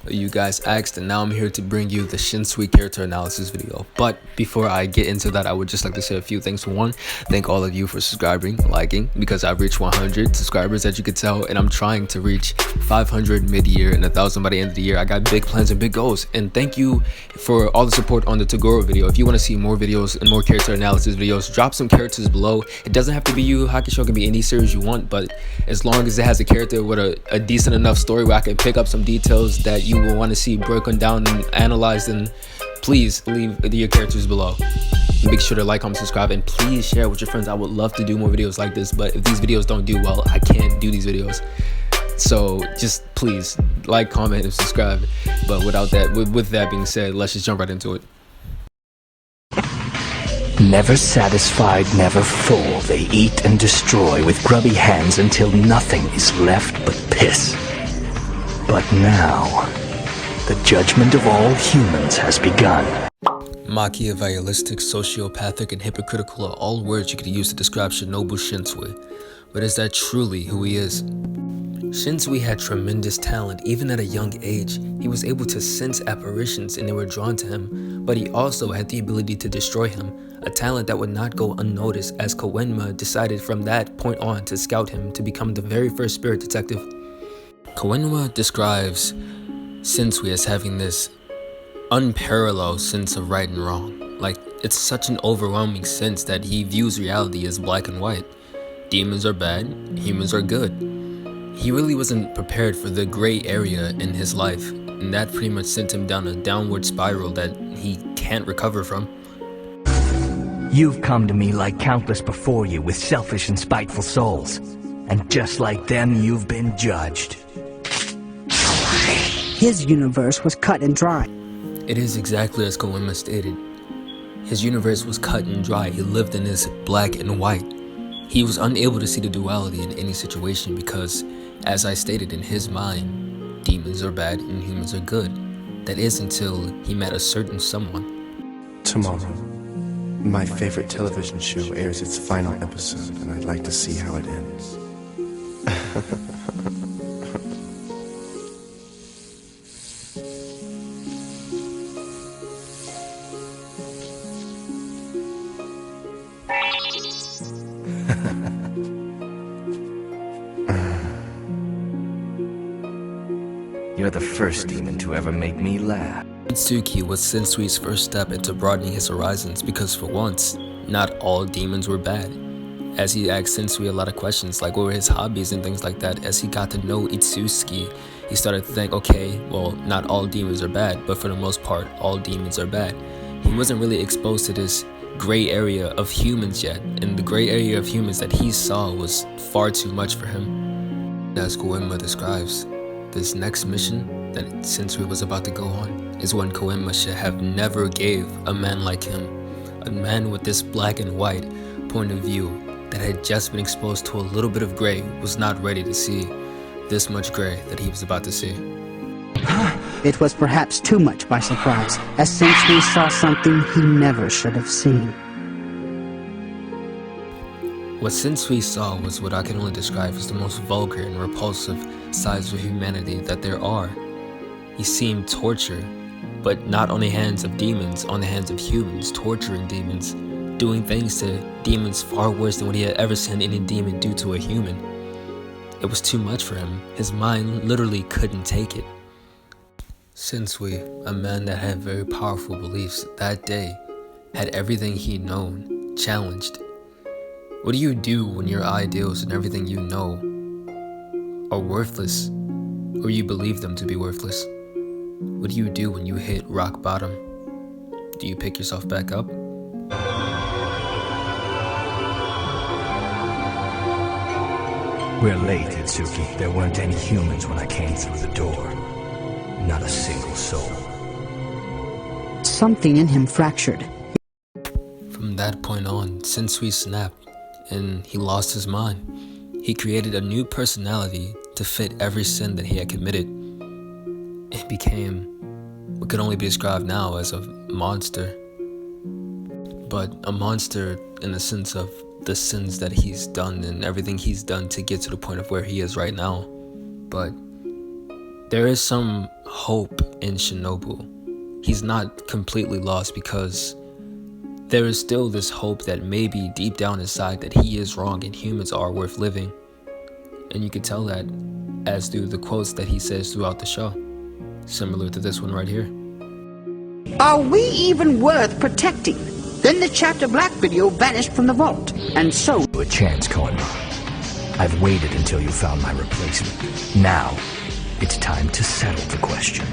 you guys asked, and now I'm here to bring you the Sensui character analysis video. But before I get into that, I would just like to say a few things. One, thank all of you for subscribing, liking, because I've reached 100 subscribers, as you could tell, and I'm trying to reach 500 mid-year and 1,000 by the end of the year. I got big plans and big goals, and thank you for all the support on the Toguro video. If you want to see more videos and more character analysis videos, drop some characters below. It doesn't have to be Yu Hakusho, it can be any series you want, but as long as it has a character with a decent enough story where I can pick up some details that you will want to see broken down and analyzed, then please leave your characters below. Make sure to like, comment, subscribe, and please share with your friends. I would love to do more videos like this, but if these videos don't do well, I can't do these videos. So just please like, comment, and subscribe. But without that, with that being said, let's just jump right into it. Never satisfied, never full, they eat and destroy with grubby hands until nothing is left but piss. But now, the judgment of all humans has begun. Machiavellistic, sociopathic, and hypocritical are all words you could use to describe Shinobu Sensui. But is that truly who he is? Sensui had tremendous talent. Even at a young age, he was able to sense apparitions and they were drawn to him, but he also had the ability to destroy him, a talent that would not go unnoticed, as Koenma decided from that point on to scout him to become the very first spirit detective. Koenma describes Sensui as having this unparalleled sense of right and wrong. Like, it's such an overwhelming sense that he views reality as black and white. Demons are bad, humans are good. He really wasn't prepared for the gray area in his life, and that pretty much sent him down a downward spiral that he can't recover from. You've come to me like countless before you with selfish and spiteful souls, and just like them, you've been judged. His universe was cut and dry. It is exactly as Koenma stated. His universe was cut and dry. He lived in this black and white. He was unable to see the duality in any situation because, as I stated, in his mind, demons are bad and humans are good. That is until he met a certain someone. Tomorrow, my favorite television show airs its final episode, and I'd like to see how it ends. You're the first demon to ever make me laugh. Itsuki was Sensui's first step into broadening his horizons because for once, not all demons were bad. As he asked Sensui a lot of questions like what were his hobbies and things like that, as he got to know Itsuki, he started to think, okay, well, not all demons are bad, but for the most part, all demons are bad. He wasn't really exposed to this gray area of humans yet, and the gray area of humans that he saw was far too much for him. As Koenma describes, this next mission that Sensui was about to go on is one Koenma should have never gave a man like him, a man with this black and white point of view that had just been exposed to a little bit of gray, was not ready to see this much gray that he was about to see. It was perhaps too much by surprise, as Sensui saw something he never should have seen. What Sensui saw was what I can only describe as the most vulgar and repulsive sides of humanity that there are. He seen torture, but not on the hands of demons, on the hands of humans, torturing demons, doing things to demons far worse than what he had ever seen any demon do to a human. It was too much for him. His mind literally couldn't take it. Sensui, a man that had very powerful beliefs, that day had everything he'd known challenged. What do you do when your ideals and everything you know are worthless, or you believe them to be worthless? What do you do when you hit rock bottom? Do you pick yourself back up? We're late, Itsuki. There weren't any humans when I came through the door. Not a single soul. Something in him fractured. From that point on, Sensui snapped, and he lost his mind. He created a new personality to fit every sin that he had committed. It became what could only be described now as a monster. But a monster in the sense of the sins that he's done and everything he's done to get to the point of where he is right now. But there is some hope in Shinobu. He's not completely lost because there is still this hope that maybe deep down inside that he is wrong and humans are worth living. And you can tell that as do the quotes that he says throughout the show, similar to this one right here. Are we even worth protecting? Then the Chapter Black video vanished from the vault, and so... A chance, Koenma. I've waited until you found my replacement. Now, it's time to settle the question.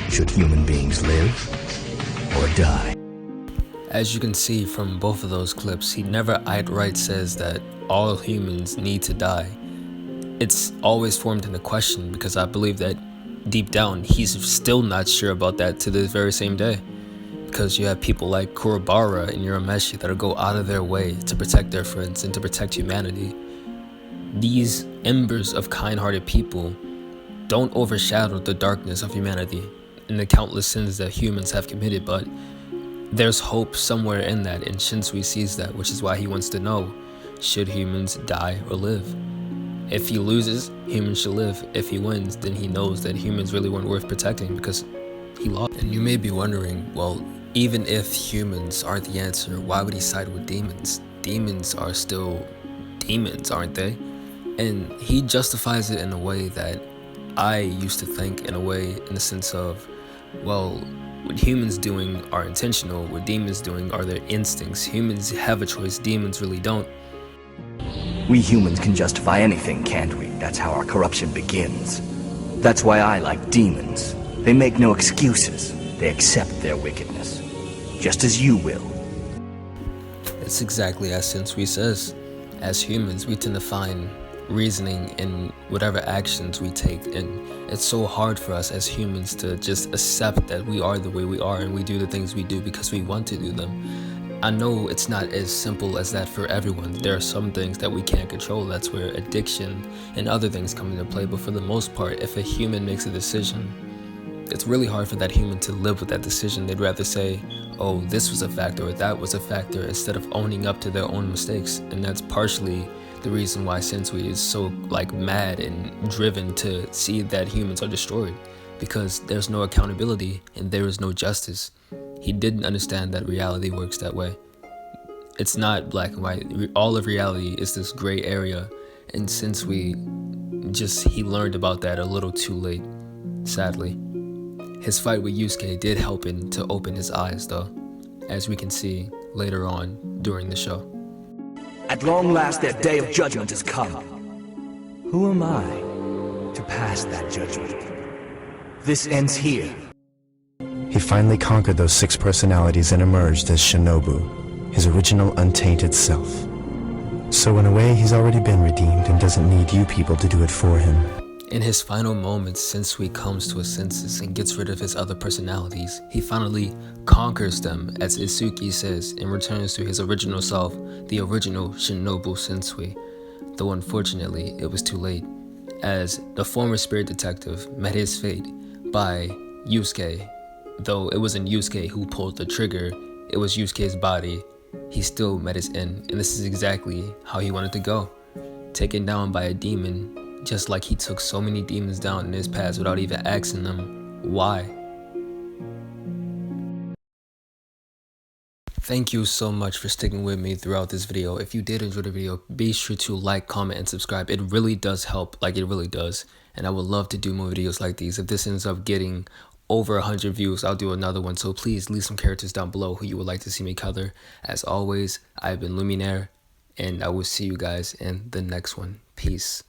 Should human beings live or die? As you can see from both of those clips, he never outright says that all humans need to die. It's always formed in a question because I believe that deep down he's still not sure about that to this very same day. Because you have people like Kurobara and Urameshi that go out of their way to protect their friends and to protect humanity. These embers of kind-hearted people don't overshadow the darkness of humanity and the countless sins that humans have committed, but there's hope somewhere in that, and Sensui sees that, which is why he wants to know, should humans die or live? If he loses, humans should live. If he wins, then he knows that humans really weren't worth protecting because he lost. And you may be wondering, well, even if humans aren't the answer, why would he side with demons? Demons are still demons, aren't they? And he justifies it in a way that I used to think in a way, in the sense of, well, what humans doing are intentional, what demons doing are their instincts. Humans have a choice, demons really don't. We humans can justify anything, can't we? That's how our corruption begins. That's why I like demons. They make no excuses. They accept their wickedness. Just as you will. It's exactly as Sensui says. As humans, we tend to find reasoning in whatever actions we take, and it's so hard for us as humans to just accept that we are the way we are and we do the things we do because we want to do them. I know it's not as simple as that for everyone. There are some things that we can't control. That's where addiction and other things come into play, but for the most part, if a human makes a decision, it's really hard for that human to live with that decision. They'd rather say, oh, this was a factor or that was a factor, instead of owning up to their own mistakes. And that's partially the reason why Sensui is so mad and driven to see that humans are destroyed, because there's no accountability and there is no justice. He didn't understand that reality works that way. It's not black and white. All of reality is this gray area, and Sensui he learned about that a little too late, sadly. His fight with Yusuke did help him to open his eyes though, as we can see later on during the show. At long last, their day of judgment has come. Who am I to pass that judgment? This ends here. He finally conquered those 6 personalities and emerged as Shinobu, his original untainted self. So in a way, he's already been redeemed and doesn't need you people to do it for him. In his final moments, Sensui comes to his senses and gets rid of his other personalities. He finally conquers them, as Isuki says, and returns to his original self, the original Shinobu Sensui. Though unfortunately, it was too late, as the former spirit detective met his fate by Yusuke. Though it wasn't Yusuke who pulled the trigger, it was Yusuke's body. He still met his end, and this is exactly how he wanted to go. Taken down by a demon, just like he took so many demons down in his past without even asking them why. Thank you so much for sticking with me throughout this video. If you did enjoy the video, be sure to like, comment, and subscribe. It really does help, it really does. And I would love to do more videos like these. If this ends up getting over 100 views, I'll do another one. So please leave some characters down below who you would like to see me color. As always, I've been Luminaire, and I will see you guys in the next one. Peace.